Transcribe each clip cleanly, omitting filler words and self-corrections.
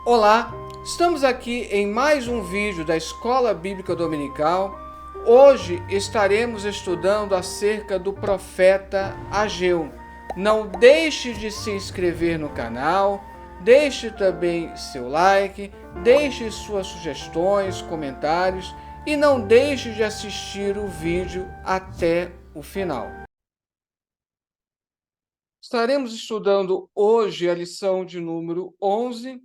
Olá, estamos aqui em mais um vídeo da Escola Bíblica Dominical. Hoje estaremos estudando acerca do profeta Ageu. Não deixe de se inscrever no canal, deixe também seu like, deixe suas sugestões, comentários e não deixe de assistir o vídeo até o final. Estaremos estudando hoje a lição de número 11,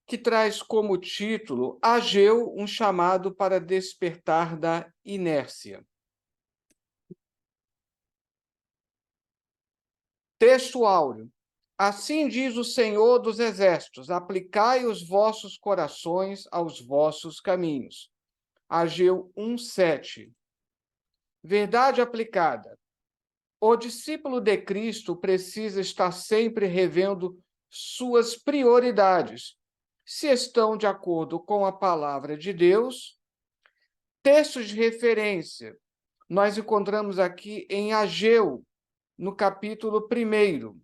que traz como título Ageu, um chamado para despertar da inércia. Texto áureo. Assim diz o Senhor dos Exércitos: aplicai os vossos corações aos vossos caminhos. Ageu 1:7. Verdade aplicada. O discípulo de Cristo precisa estar sempre revendo suas prioridades, se estão de acordo com a palavra de Deus. Textos de referência, nós encontramos aqui em Ageu, no capítulo 1,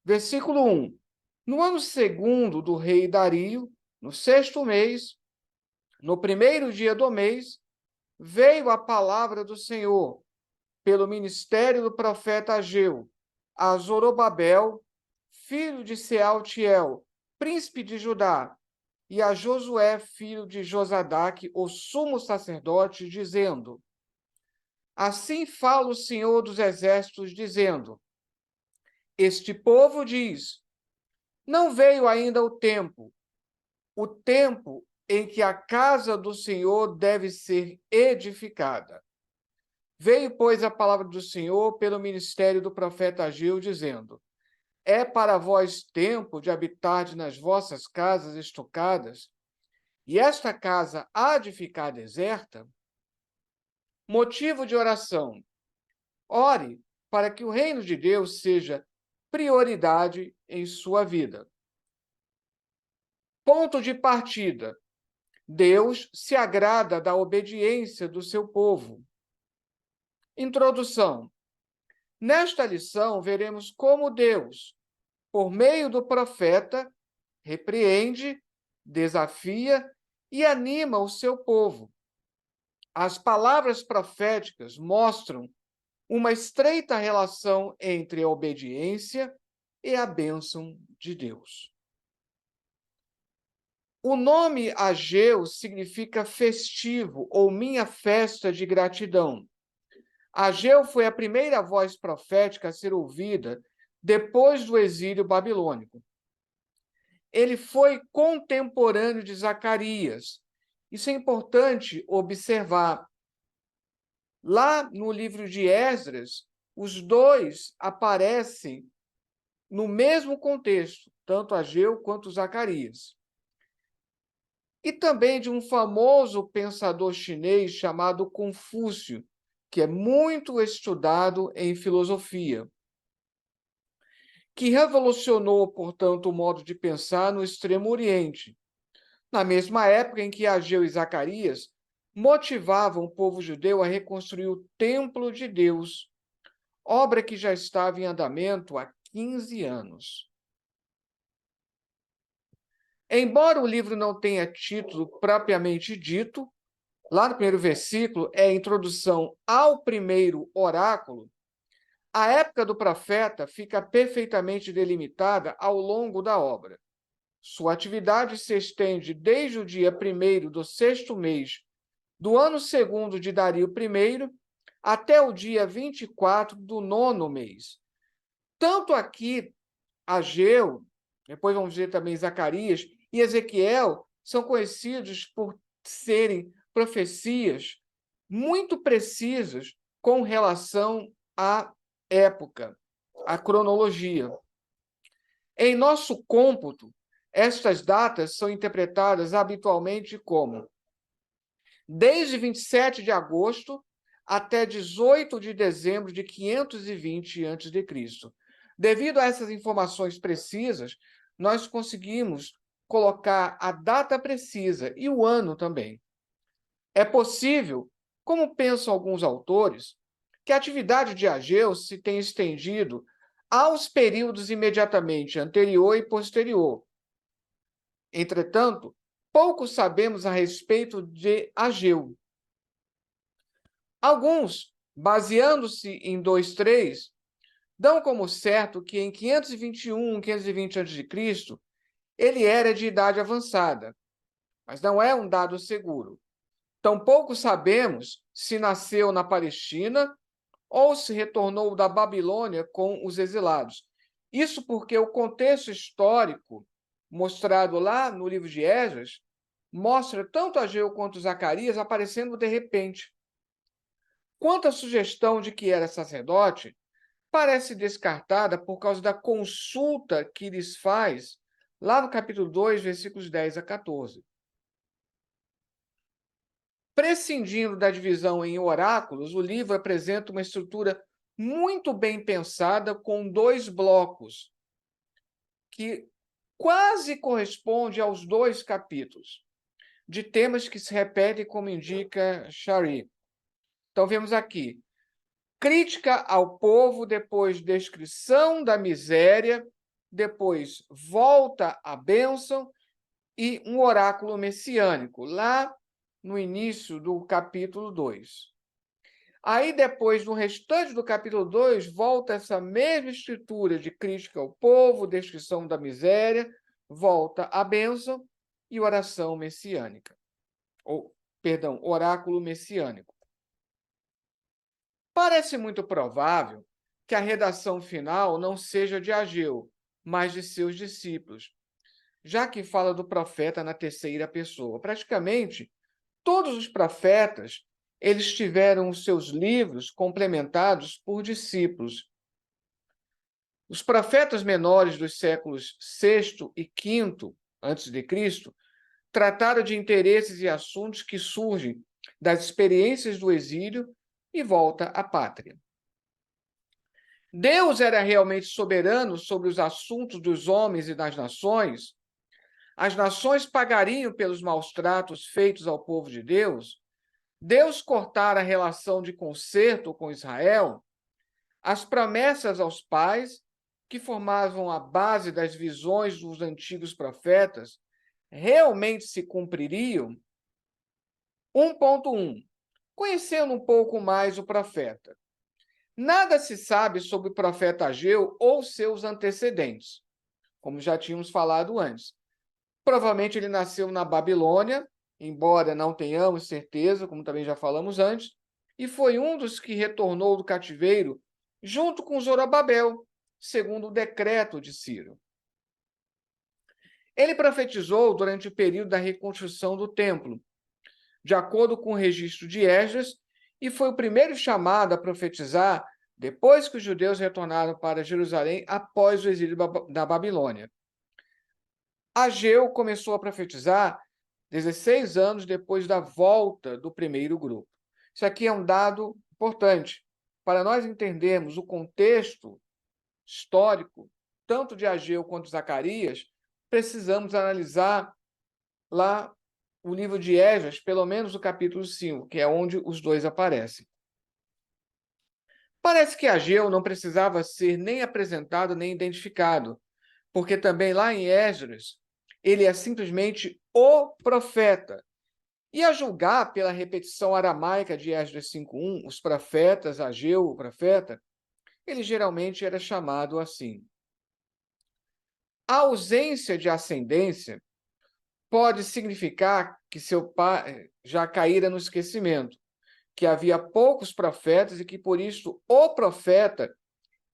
versículo 1. No ano segundo do rei Dario, no 6º mês, no 1º dia do mês, veio a palavra do Senhor, pelo ministério do profeta Ageu, a Zorobabel, filho de Sealtiel, príncipe de Judá, e a Josué, filho de Josadaque, o sumo sacerdote, dizendo: assim fala o Senhor dos Exércitos, dizendo: este povo diz, não veio ainda o tempo em que a casa do Senhor deve ser edificada. Veio, pois, a palavra do Senhor pelo ministério do profeta Ageu, dizendo: é para vós tempo de habitar nas vossas casas estucadas, e esta casa há de ficar deserta? Motivo de oração. Ore para que o reino de Deus seja prioridade em sua vida. Ponto de partida. Deus se agrada da obediência do seu povo. Introdução. Nesta lição, veremos como Deus, por meio do profeta, repreende, desafia e anima o seu povo. As palavras proféticas mostram uma estreita relação entre a obediência e a bênção de Deus. O nome Ageu significa festivo ou minha festa de gratidão. Ageu foi a primeira voz profética a ser ouvida depois do exílio babilônico. Ele foi contemporâneo de Zacarias. Isso é importante observar. Lá no livro de Esdras, os dois aparecem no mesmo contexto, tanto Ageu quanto Zacarias. E também de um famoso pensador chinês chamado Confúcio, que é muito estudado em filosofia, que revolucionou, portanto, o modo de pensar no Extremo Oriente, na mesma época em que Ageu e Zacarias motivavam o povo judeu a reconstruir o templo de Deus, obra que já estava em andamento há 15 anos. Embora o livro não tenha título propriamente dito, lá no primeiro versículo é a introdução ao primeiro oráculo, a época do profeta fica perfeitamente delimitada ao longo da obra. Sua atividade se estende desde o dia 1º do 6º mês do ano 2º de Dario I até o dia 24 do 9º mês. Tanto aqui, Ageu, depois vamos ver também Zacarias e Ezequiel, são conhecidos por serem profecias muito precisas com relação à época, à cronologia. Em nosso cômputo, estas datas são interpretadas habitualmente como desde 27 de agosto até 18 de dezembro de 520 a.C. Devido a essas informações precisas, nós conseguimos colocar a data precisa e o ano também. É possível, como pensam alguns autores, que a atividade de Ageu se tenha estendido aos períodos imediatamente anterior e posterior. Entretanto, pouco sabemos a respeito de Ageu. Alguns, baseando-se em 2:3, dão como certo que em 521, 520 a.C., ele era de idade avançada, mas não é um dado seguro. Tampouco sabemos se nasceu na Palestina ou se retornou da Babilônia com os exilados. Isso porque o contexto histórico mostrado lá no livro de Esdras mostra tanto Ageu quanto Zacarias aparecendo de repente. Quanto à sugestão de que era sacerdote, parece descartada por causa da consulta que lhes faz lá no capítulo 2, versículos 10 a 14. Prescindindo da divisão em oráculos, o livro apresenta uma estrutura muito bem pensada com 2 blocos, que quase corresponde aos 2 capítulos, de temas que se repetem, como indica Shari. Então, vemos aqui: crítica ao povo, depois descrição da miséria, depois volta à bênção e um oráculo messiânico, lá no início do capítulo 2. Aí, depois, no restante do capítulo 2, volta essa mesma estrutura de crítica ao povo, descrição da miséria, volta à bênção e oração messiânica. Oráculo messiânico. Parece muito provável que a redação final não seja de Ageu, mas de seus discípulos, já que fala do profeta na terceira pessoa. Praticamente, todos os profetas, eles tiveram os seus livros complementados por discípulos. Os profetas menores dos séculos VI e V a.C. trataram de interesses e assuntos que surgem das experiências do exílio e volta à pátria. Deus era realmente soberano sobre os assuntos dos homens e das nações? As nações pagariam pelos maus tratos feitos ao povo de Deus? Deus cortara a relação de conserto com Israel? As promessas aos pais, que formavam a base das visões dos antigos profetas, realmente se cumpririam? 1.1. Conhecendo um pouco mais o profeta. Nada se sabe sobre o profeta Ageu ou seus antecedentes, como já tínhamos falado antes. Provavelmente ele nasceu na Babilônia, embora não tenhamos certeza, como também já falamos antes, e foi um dos que retornou do cativeiro junto com Zorobabel, segundo o decreto de Ciro. Ele profetizou durante o período da reconstrução do templo, de acordo com o registro de Esdras, e foi o primeiro chamado a profetizar depois que os judeus retornaram para Jerusalém após o exílio da Babilônia. Ageu começou a profetizar 16 anos depois da volta do primeiro grupo. Isso aqui é um dado importante para nós entendermos o contexto histórico, tanto de Ageu quanto de Zacarias. Precisamos analisar lá o livro de Esdras, pelo menos o capítulo 5, que é onde os dois aparecem. Parece que Ageu não precisava ser nem apresentado nem identificado, porque também lá em Esdras, ele é simplesmente o profeta. E a julgar pela repetição aramaica de Esdras 5.1, os profetas, Ageu, o profeta, ele geralmente era chamado assim. A ausência de ascendência pode significar que seu pai já caíra no esquecimento, que havia poucos profetas e que, por isso, o profeta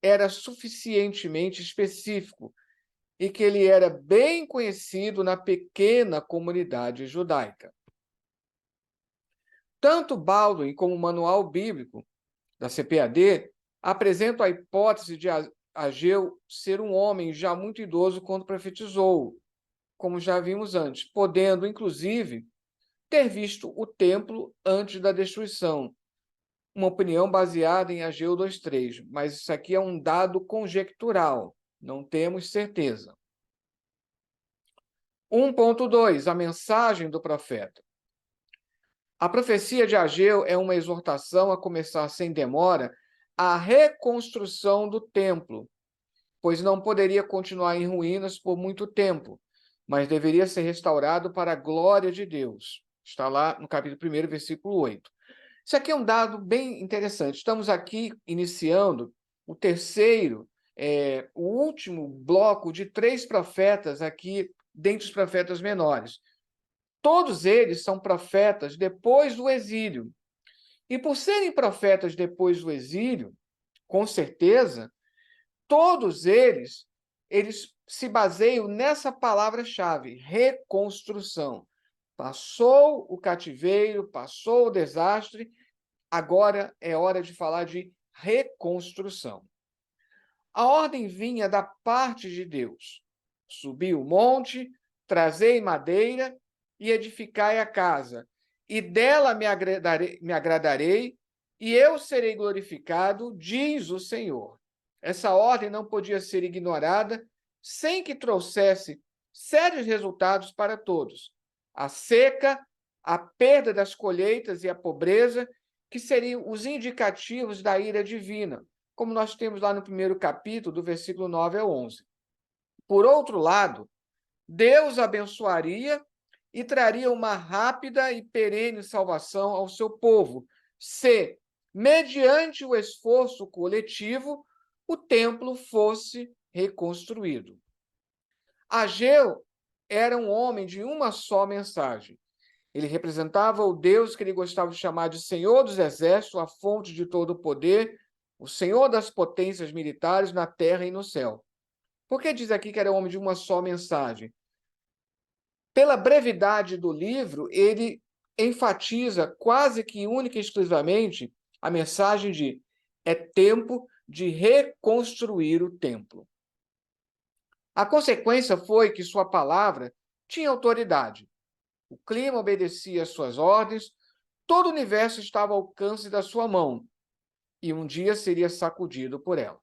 era suficientemente específico e que ele era bem conhecido na pequena comunidade judaica. Tanto Baldwin como o Manual Bíblico da CPAD apresentam a hipótese de Ageu ser um homem já muito idoso quando profetizou, como já vimos antes, podendo, inclusive, ter visto o templo antes da destruição. Uma opinião baseada em Ageu 2:3, mas isso aqui é um dado conjectural, não temos certeza. 1.2, a mensagem do profeta. A profecia de Ageu é uma exortação a começar sem demora a reconstrução do templo pois não poderia continuar em ruínas por muito tempo, mas deveria ser restaurado para a glória de Deus. Está lá no capítulo 1, versículo 8. Isso aqui é um dado bem interessante. Estamos aqui iniciando o o último bloco de 3 profetas aqui, dentre os profetas menores. Todos eles são profetas depois do exílio. E por serem profetas depois do exílio, com certeza, todos eles se baseiam nessa palavra-chave, reconstrução. Passou o cativeiro, passou o desastre, agora é hora de falar de reconstrução. A ordem vinha da parte de Deus. Subi o monte, trazei madeira e edificai a casa, e dela me agradarei, e eu serei glorificado, diz o Senhor. Essa ordem não podia ser ignorada sem que trouxesse sérios resultados para todos. A seca, a perda das colheitas e a pobreza, que seriam os indicativos da ira divina, como nós temos lá no primeiro capítulo, do versículo 9 ao 11. Por outro lado, Deus abençoaria e traria uma rápida e perene salvação ao seu povo, se, mediante o esforço coletivo, o templo fosse reconstruído. Ageu era um homem de uma só mensagem. Ele representava o Deus que ele gostava de chamar de Senhor dos Exércitos, a fonte de todo o poder, o Senhor das potências militares na terra e no céu. Por que diz aqui que era homem de uma só mensagem? Pela brevidade do livro, ele enfatiza quase que única e exclusivamente a mensagem de é tempo de reconstruir o templo. A consequência foi que sua palavra tinha autoridade. O clima obedecia às suas ordens, todo o universo estava ao alcance da sua mão, e um dia seria sacudido por ela.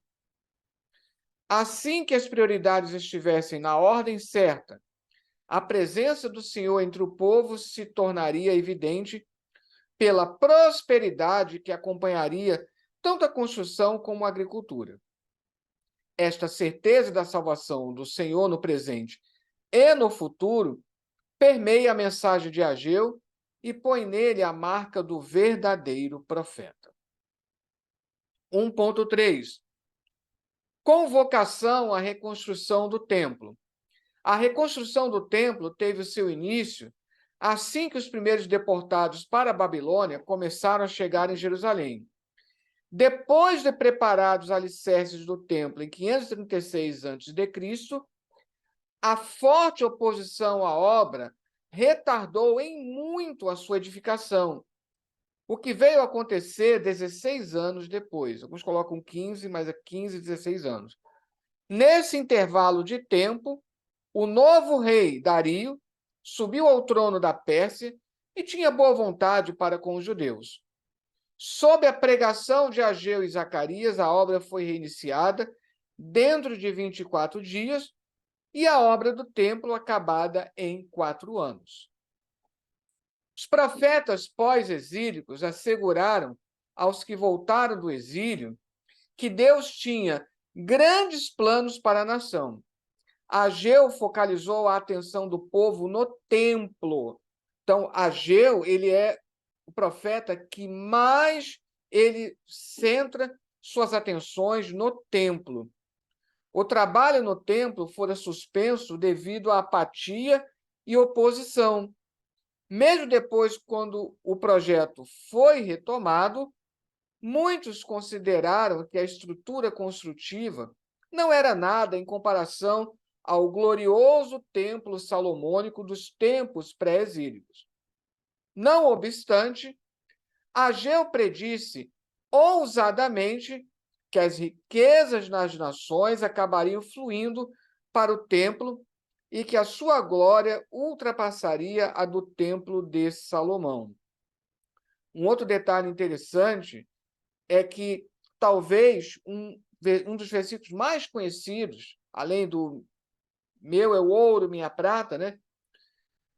Assim que as prioridades estivessem na ordem certa, a presença do Senhor entre o povo se tornaria evidente pela prosperidade que acompanharia tanto a construção como a agricultura. Esta certeza da salvação do Senhor no presente e no futuro permeia a mensagem de Ageu e põe nele a marca do verdadeiro profeta. 1.3. Convocação à reconstrução do templo. A reconstrução do templo teve o seu início assim que os primeiros deportados para a Babilônia começaram a chegar em Jerusalém. Depois de preparados os alicerces do templo em 536 a.C., a forte oposição à obra retardou em muito a sua edificação, o que veio a acontecer 16 anos depois. Alguns colocam 15, mas é 15, 16 anos. Nesse intervalo de tempo, o novo rei Dario subiu ao trono da Pérsia e tinha boa vontade para com os judeus. Sob a pregação de Ageu e Zacarias, a obra foi reiniciada dentro de 24 dias e a obra do templo acabada em 4 anos. Os profetas pós-exílicos asseguraram aos que voltaram do exílio que Deus tinha grandes planos para a nação. Ageu focalizou a atenção do povo no templo. Então, Ageu, ele é o profeta que mais ele centra suas atenções no templo. O trabalho no templo fora suspenso devido à apatia e oposição. Mesmo depois, quando o projeto foi retomado, muitos consideraram que a estrutura construtiva não era nada em comparação ao glorioso templo salomônico dos tempos pré-exílicos. Não obstante, Ageu predisse ousadamente que as riquezas nas nações acabariam fluindo para o templo e que a sua glória ultrapassaria a do templo de Salomão. Um outro detalhe interessante é que talvez um dos versículos mais conhecidos, além do meu é o ouro, minha prata, né?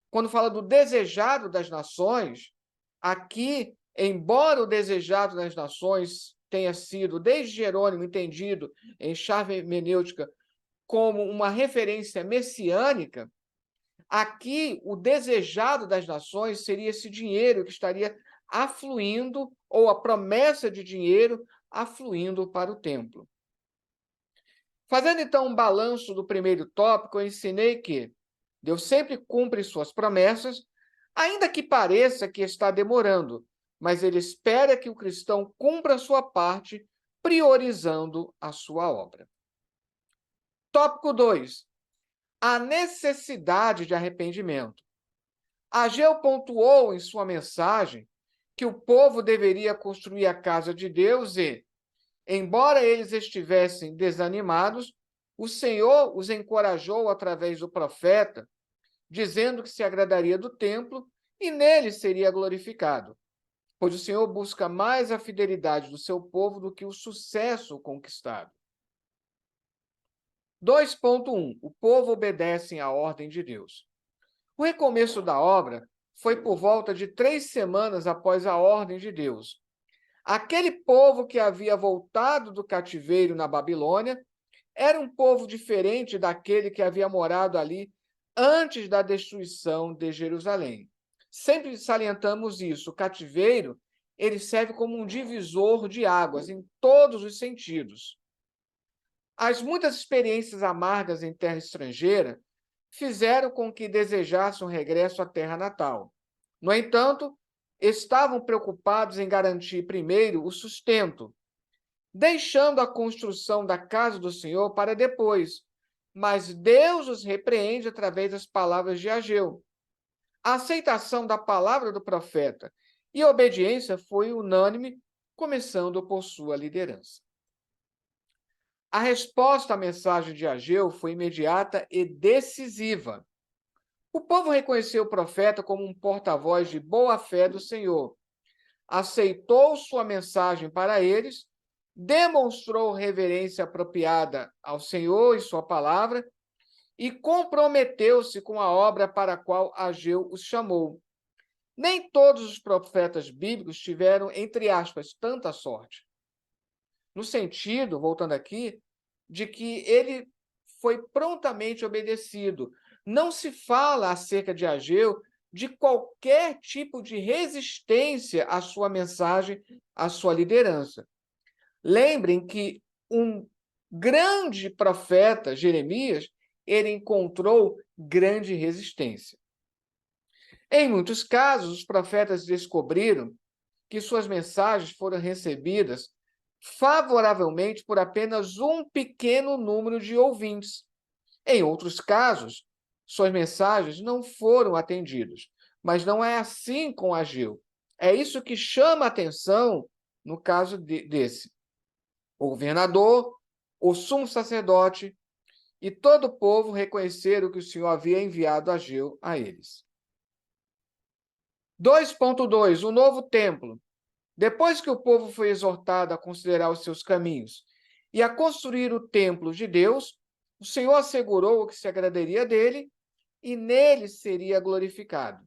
Quando fala do desejado das nações, aqui, embora o desejado das nações tenha sido, desde Jerônimo, entendido em chave hermenêutica como uma referência messiânica, aqui o desejado das nações seria esse dinheiro que estaria afluindo, ou a promessa de dinheiro afluindo para o templo. Fazendo então um balanço do primeiro tópico, eu ensinei que Deus sempre cumpre suas promessas, ainda que pareça que está demorando, mas ele espera que o cristão cumpra a sua parte, priorizando a sua obra. Tópico 2. A necessidade de arrependimento. Ageu pontuou em sua mensagem que o povo deveria construir a casa de Deus e, embora eles estivessem desanimados, o Senhor os encorajou através do profeta, dizendo que se agradaria do templo e nele seria glorificado, pois o Senhor busca mais a fidelidade do seu povo do que o sucesso conquistado. 2.1. O povo obedece à ordem de Deus. O recomeço da obra foi por volta de 3 semanas após a ordem de Deus. Aquele povo que havia voltado do cativeiro na Babilônia era um povo diferente daquele que havia morado ali antes da destruição de Jerusalém. Sempre salientamos isso. O cativeiro, ele serve como um divisor de águas em todos os sentidos. As muitas experiências amargas em terra estrangeira fizeram com que desejassem um regresso à terra natal. No entanto, estavam preocupados em garantir primeiro o sustento, deixando a construção da casa do Senhor para depois. Mas Deus os repreende através das palavras de Ageu. A aceitação da palavra do profeta e a obediência foi unânime, começando por sua liderança. A resposta à mensagem de Ageu foi imediata e decisiva. O povo reconheceu o profeta como um porta-voz de boa-fé do Senhor, aceitou sua mensagem para eles, demonstrou reverência apropriada ao Senhor e sua palavra e comprometeu-se com a obra para a qual Ageu os chamou. Nem todos os profetas bíblicos tiveram, entre aspas, tanta sorte. No sentido, voltando aqui, de que ele foi prontamente obedecido. Não se fala acerca de Ageu de qualquer tipo de resistência à sua mensagem, à sua liderança. Lembrem que um grande profeta, Jeremias, ele encontrou grande resistência. Em muitos casos, os profetas descobriram que suas mensagens foram recebidas favoravelmente por apenas um pequeno número de ouvintes. Em outros casos, suas mensagens não foram atendidas. Mas não é assim com Ageu. É isso que chama a atenção no caso desse. O governador, o sumo sacerdote e todo o povo reconheceram que o Senhor havia enviado Ageu a eles. 2.2. O novo templo. Depois que o povo foi exortado a considerar os seus caminhos e a construir o templo de Deus, o Senhor assegurou que se agradaria dele e nele seria glorificado.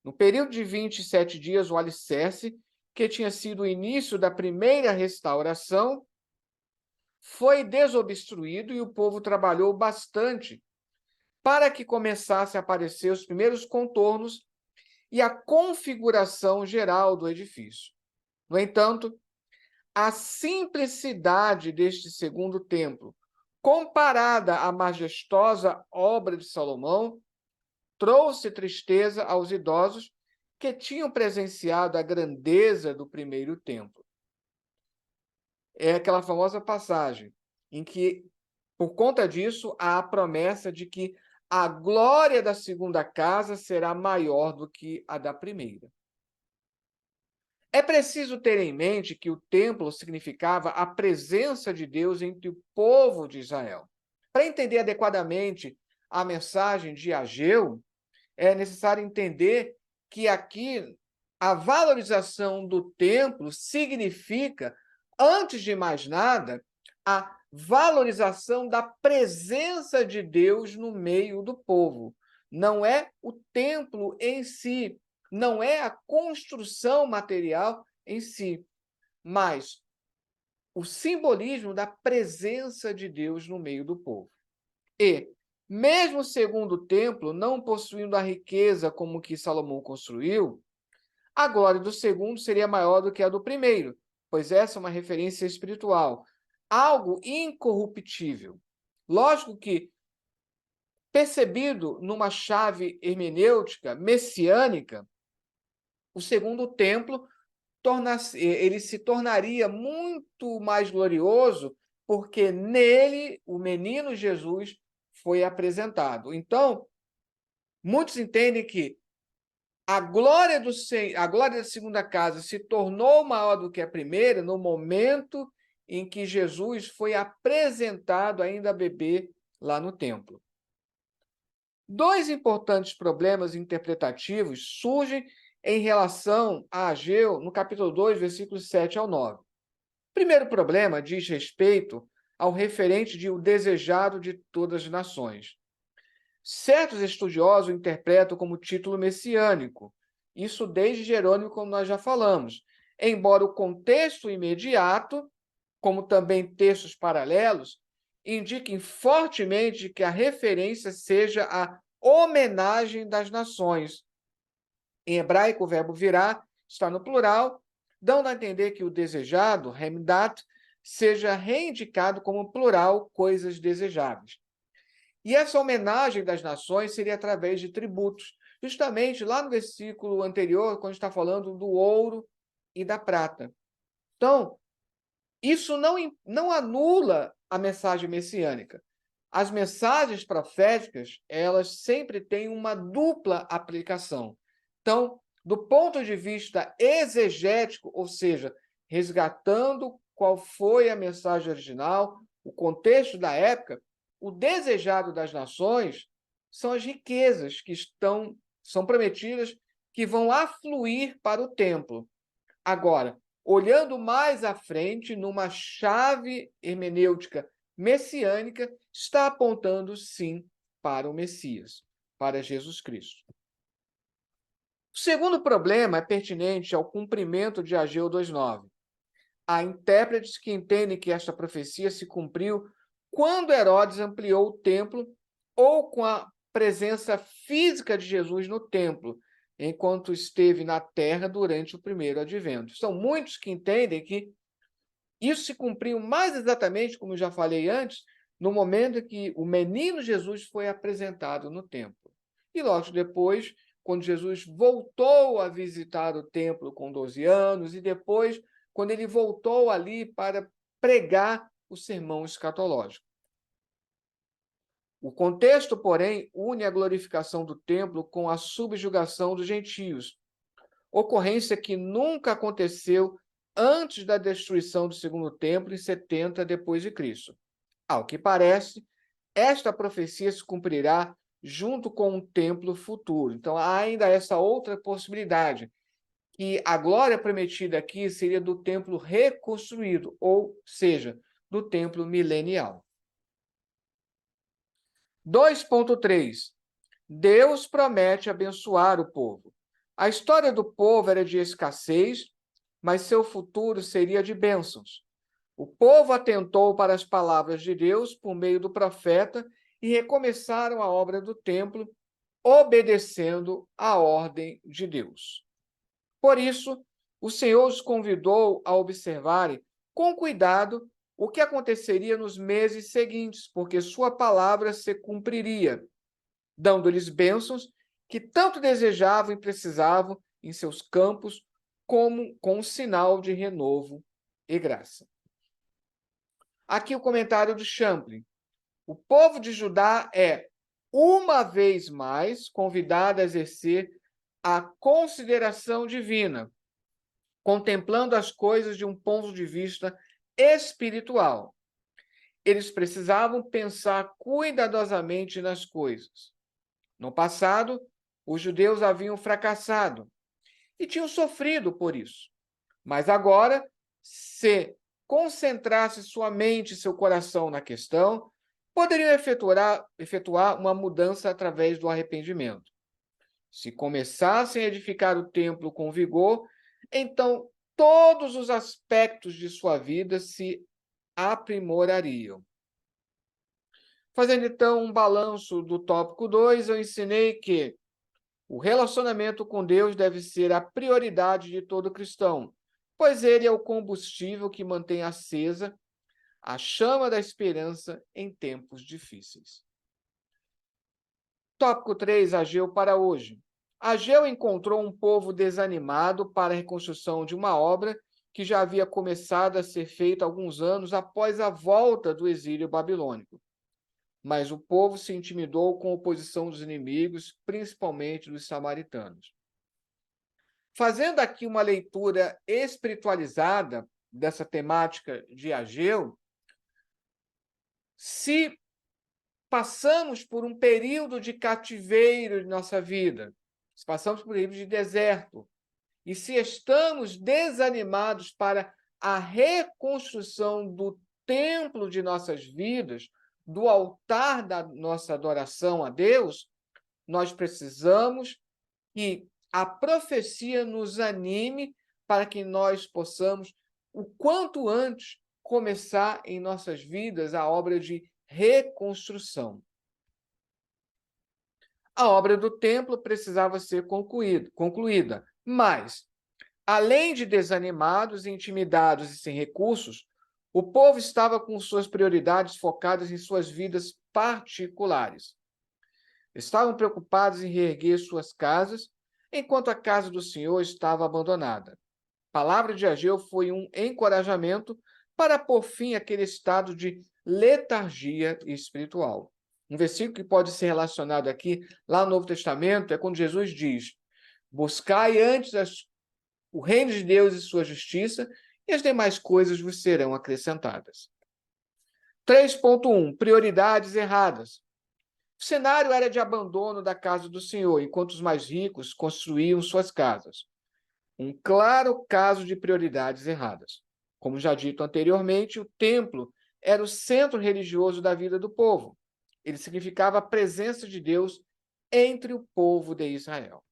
No período de 27 dias, o alicerce, que tinha sido o início da primeira restauração, foi desobstruído e o povo trabalhou bastante para que começassem a aparecer os primeiros contornos e a configuração geral do edifício. No entanto, a simplicidade deste segundo templo, comparada à majestosa obra de Salomão, trouxe tristeza aos idosos que tinham presenciado a grandeza do primeiro templo. É aquela famosa passagem em que, por conta disso, há a promessa de que a glória da segunda casa será maior do que a da primeira. É preciso ter em mente que o templo significava a presença de Deus entre o povo de Israel. Para entender adequadamente a mensagem de Ageu, é necessário entender que aqui a valorização do templo significa, antes de mais nada, a valorização da presença de Deus no meio do povo. Não é o templo em si, não é a construção material em si, mas o simbolismo da presença de Deus no meio do povo. E, mesmo o segundo templo não possuindo a riqueza como que Salomão construiu, a glória do segundo seria maior do que a do primeiro, pois essa é uma referência espiritual, algo incorruptível. Lógico que, percebido numa chave hermenêutica messiânica, o segundo templo ele se tornaria muito mais glorioso, porque nele o menino Jesus foi apresentado. Então, muitos entendem que a glória da segunda casa se tornou maior do que a primeira no momento em que Jesus foi apresentado ainda bebê lá no templo. Dois importantes problemas interpretativos surgem em relação a Ageu no capítulo 2, versículos 7 ao 9. O primeiro problema diz respeito ao referente de o desejado de todas as nações. Certos estudiosos o interpretam como título messiânico, isso desde Jerônimo, como nós já falamos, embora o contexto imediato, como também textos paralelos, indiquem fortemente que a referência seja a homenagem das nações. Em hebraico, o verbo virá está no plural, dando a entender que o desejado, hemdat, seja reindicado como plural, coisas desejáveis. E essa homenagem das nações seria através de tributos, justamente lá no versículo anterior, quando está falando do ouro e da prata. Então, isso não anula a mensagem messiânica. As mensagens proféticas, elas sempre têm uma dupla aplicação. Então, do ponto de vista exegético, ou seja, resgatando qual foi a mensagem original, o contexto da época, o desejado das nações são as riquezas que são prometidas, que vão afluir para o templo. Agora, olhando mais à frente, numa chave hermenêutica messiânica, está apontando, sim, para o Messias, para Jesus Cristo. O segundo problema é pertinente ao cumprimento de Ageu 2:9. Há intérpretes que entendem que esta profecia se cumpriu quando Herodes ampliou o templo ou com a presença física de Jesus no templo, enquanto esteve na terra durante o primeiro advento. São muitos que entendem que isso se cumpriu mais exatamente, como já falei antes, no momento em que o menino Jesus foi apresentado no templo. E logo depois, quando Jesus voltou a visitar o templo com 12 anos, e depois, quando ele voltou ali para pregar o sermão escatológico. O contexto, porém, une a glorificação do templo com a subjugação dos gentios, ocorrência que nunca aconteceu antes da destruição do segundo templo em 70 depois de Cristo. Ao que parece, esta profecia se cumprirá junto com um templo futuro. Então, há ainda essa outra possibilidade, que a glória prometida aqui seria do templo reconstruído, ou seja, do templo milenial. 2.3. Deus promete abençoar o povo. A história do povo era de escassez, mas seu futuro seria de bênçãos. O povo atentou para as palavras de Deus por meio do profeta e recomeçaram a obra do templo, obedecendo à ordem de Deus. Por isso, o Senhor os convidou a observarem com cuidado o que aconteceria nos meses seguintes, porque sua palavra se cumpriria, dando-lhes bênçãos que tanto desejavam e precisavam em seus campos, como com um sinal de renovo e graça. Aqui o comentário do Champlin. O povo de Judá é, uma vez mais, convidado a exercer a consideração divina, contemplando as coisas de um ponto de vista espiritual. Eles precisavam pensar cuidadosamente nas coisas. No passado, os judeus haviam fracassado e tinham sofrido por isso. Mas agora, se concentrasse sua mente e seu coração na questão, poderiam efetuar uma mudança através do arrependimento. Se começassem a edificar o templo com vigor, então todos os aspectos de sua vida se aprimorariam. Fazendo então um balanço do tópico 2, eu ensinei que o relacionamento com Deus deve ser a prioridade de todo cristão, pois ele é o combustível que mantém acesa a chama da esperança em tempos difíceis. Tópico 3, Ageu para hoje. Ageu encontrou um povo desanimado para a reconstrução de uma obra que já havia começado a ser feita alguns anos após a volta do exílio babilônico. Mas o povo se intimidou com a oposição dos inimigos, principalmente dos samaritanos. Fazendo aqui uma leitura espiritualizada dessa temática de Ageu, se passamos por um período de cativeiro de nossa vida, se passamos por um período de deserto, e se estamos desanimados para a reconstrução do templo de nossas vidas, do altar da nossa adoração a Deus, nós precisamos que a profecia nos anime para que nós possamos, o quanto antes, começar em nossas vidas a obra de reconstrução. A obra do templo precisava ser concluída, mas, além de desanimados, intimidados e sem recursos, o povo estava com suas prioridades focadas em suas vidas particulares. Estavam preocupados em reerguer suas casas, enquanto a casa do Senhor estava abandonada. A palavra de Ageu foi um encorajamento para pôr fim àquele estado de letargia espiritual. Um versículo que pode ser relacionado aqui, lá no Novo Testamento, é quando Jesus diz: buscai antes o reino de Deus e sua justiça, e as demais coisas vos serão acrescentadas. 3.1. Prioridades erradas. O cenário era de abandono da casa do Senhor, enquanto os mais ricos construíam suas casas. Um claro caso de prioridades erradas. Como já dito anteriormente, o templo era o centro religioso da vida do povo. Ele significava a presença de Deus entre o povo de Israel.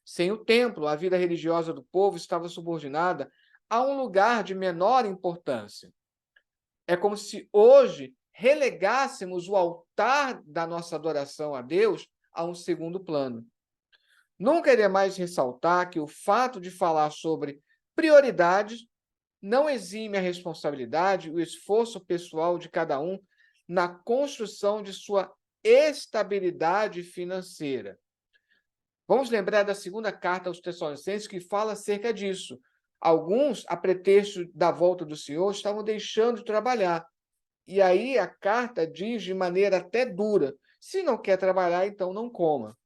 Sem o templo, a vida religiosa do povo estava subordinada a um lugar de menor importância. É como se hoje relegássemos o altar da nossa adoração a Deus a um segundo plano. Nunca irei mais ressaltar que o fato de falar sobre prioridades não exime a responsabilidade e o esforço pessoal de cada um na construção de sua estabilidade financeira. Vamos lembrar da segunda carta aos Tessalonicenses, que fala acerca disso. Alguns, a pretexto da volta do Senhor, estavam deixando de trabalhar. E aí a carta diz de maneira até dura: se não quer trabalhar, então não coma.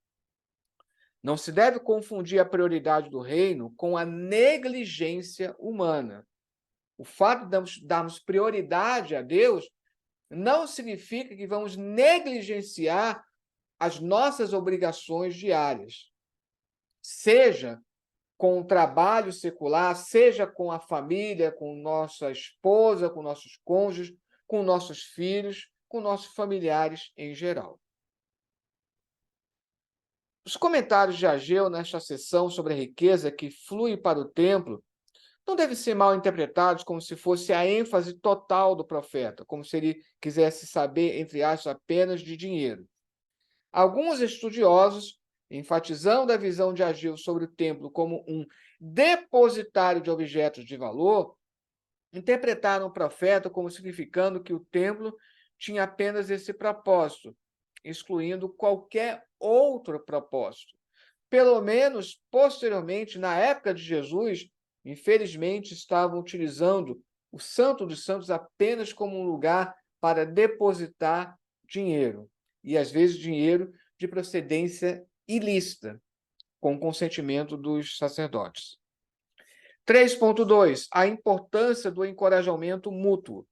Não se deve confundir a prioridade do reino com a negligência humana. O fato de darmos prioridade a Deus não significa que vamos negligenciar as nossas obrigações diárias. Seja com o trabalho secular, seja com a família, com nossa esposa, com nossos cônjuges, com nossos filhos, com nossos familiares em geral. Os comentários de Ageu nesta sessão sobre a riqueza que flui para o templo não devem ser mal interpretados como se fosse a ênfase total do profeta, como se ele quisesse saber, entre aspas, apenas de dinheiro. Alguns estudiosos, enfatizando a visão de Ageu sobre o templo como um depositário de objetos de valor, interpretaram o profeta como significando que o templo tinha apenas esse propósito, excluindo qualquer outro propósito. Pelo menos, posteriormente, na época de Jesus, infelizmente, estavam utilizando o Santo dos Santos apenas como um lugar para depositar dinheiro, e às vezes dinheiro de procedência ilícita, com consentimento dos sacerdotes. 3.2. A importância do encorajamento mútuo.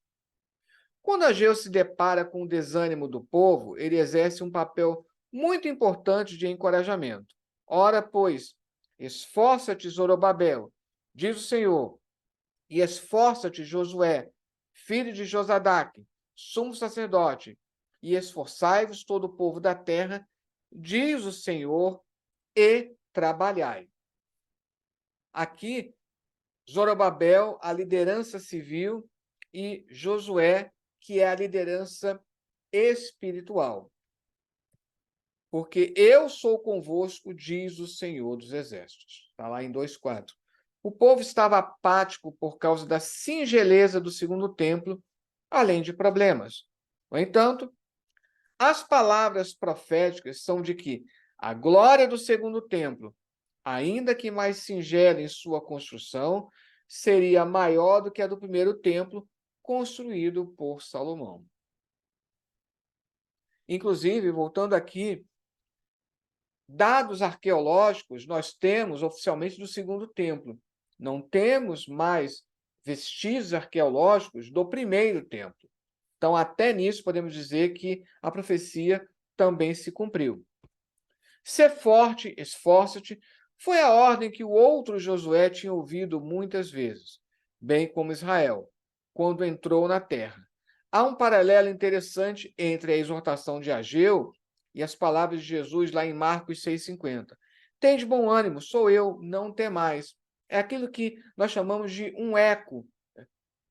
Quando Ageu se depara com o desânimo do povo, ele exerce um papel muito importante de encorajamento. Ora, pois, esforça-te, Zorobabel, diz o Senhor, e esforça-te, Josué, filho de Josadaque, sumo sacerdote, e esforçai-vos todo o povo da terra, diz o Senhor, e trabalhai. Aqui, Zorobabel, a liderança civil, e Josué, que é a liderança espiritual. Porque eu sou convosco, diz o Senhor dos Exércitos. Está lá em 2:4. O povo estava apático por causa da singeleza do segundo templo, além de problemas. No entanto, as palavras proféticas são de que a glória do segundo templo, ainda que mais singela em sua construção, seria maior do que a do primeiro templo, construído por Salomão. Inclusive, voltando aqui, dados arqueológicos nós temos oficialmente do segundo templo. Não temos mais vestígios arqueológicos do primeiro templo. Então, até nisso, podemos dizer que a profecia também se cumpriu. Ser forte, esforça-te, foi a ordem que o outro Josué tinha ouvido muitas vezes, bem como Israel, quando entrou na terra. Há um paralelo interessante entre a exortação de Ageu e as palavras de Jesus lá em Marcos 6,50. Tende bom ânimo, sou eu, não temais. É aquilo que nós chamamos de um eco.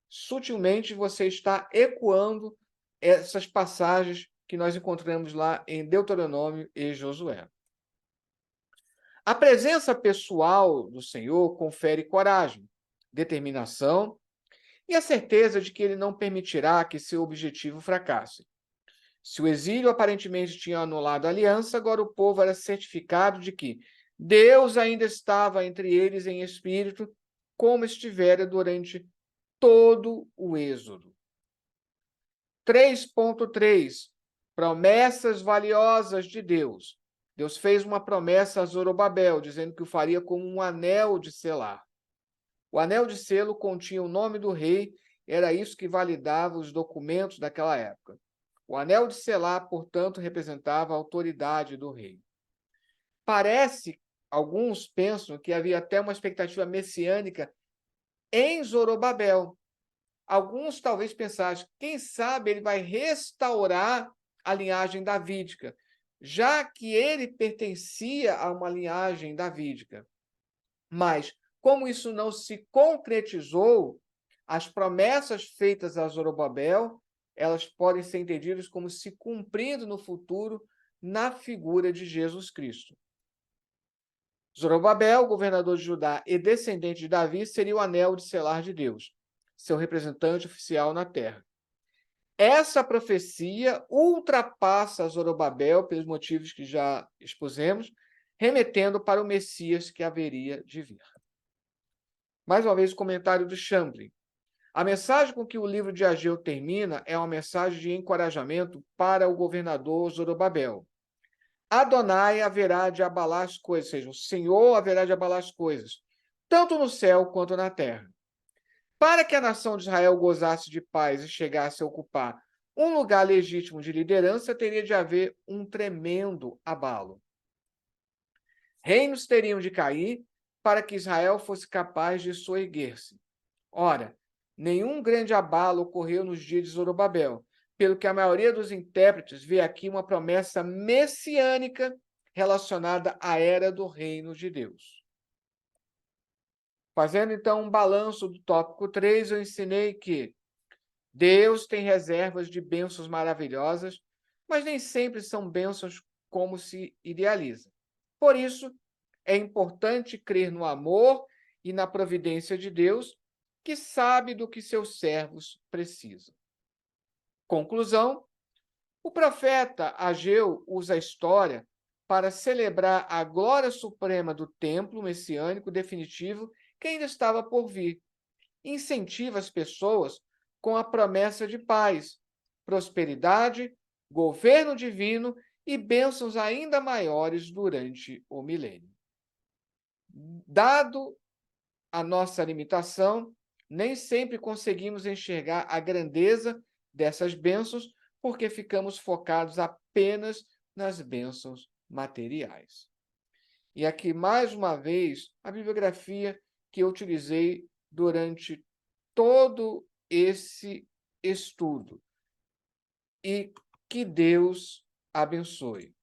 Sutilmente você está ecoando essas passagens que nós encontramos lá em Deuteronômio e Josué. A presença pessoal do Senhor confere coragem, determinação e a certeza de que ele não permitirá que seu objetivo fracasse. Se o exílio aparentemente tinha anulado a aliança, agora o povo era certificado de que Deus ainda estava entre eles em espírito, como estivera durante todo o Êxodo. 3.3 Promessas valiosas de Deus. Deus fez uma promessa a Zorobabel, dizendo que o faria como um anel de selar. O anel de selo continha o nome do rei, era isso que validava os documentos daquela época. O anel de selar, portanto, representava a autoridade do rei. Parece, alguns pensam que havia até uma expectativa messiânica em Zorobabel. Alguns talvez pensassem, quem sabe ele vai restaurar a linhagem davídica, já que ele pertencia a uma linhagem davídica. Mas, como isso não se concretizou, as promessas feitas a Zorobabel, elas podem ser entendidas como se cumprindo no futuro na figura de Jesus Cristo. Zorobabel, governador de Judá e descendente de Davi, seria o anel de selar de Deus, seu representante oficial na terra. Essa profecia ultrapassa Zorobabel pelos motivos que já expusemos, remetendo para o Messias que haveria de vir. Mais uma vez, o comentário do Champlin. A mensagem com que o livro de Ageu termina é uma mensagem de encorajamento para o governador Zorobabel. Adonai haverá de abalar as coisas, ou seja, o Senhor haverá de abalar as coisas, tanto no céu quanto na terra. Para que a nação de Israel gozasse de paz e chegasse a ocupar um lugar legítimo de liderança, teria de haver um tremendo abalo. Reinos teriam de cair para que Israel fosse capaz de soerguer-se. Ora, nenhum grande abalo ocorreu nos dias de Zorobabel, pelo que a maioria dos intérpretes vê aqui uma promessa messiânica relacionada à era do reino de Deus. Fazendo então um balanço do tópico 3, eu ensinei que Deus tem reservas de bênçãos maravilhosas, mas nem sempre são bênçãos como se idealiza. Por isso, é importante crer no amor e na providência de Deus, que sabe do que seus servos precisam. Conclusão: o profeta Ageu usa a história para celebrar a glória suprema do templo messiânico definitivo que ainda estava por vir. Incentiva as pessoas com a promessa de paz, prosperidade, governo divino e bênçãos ainda maiores durante o milênio. Dado a nossa limitação, nem sempre conseguimos enxergar a grandeza dessas bênçãos, porque ficamos focados apenas nas bênçãos materiais. E aqui, mais uma vez, a bibliografia que eu utilizei durante todo esse estudo. E que Deus abençoe.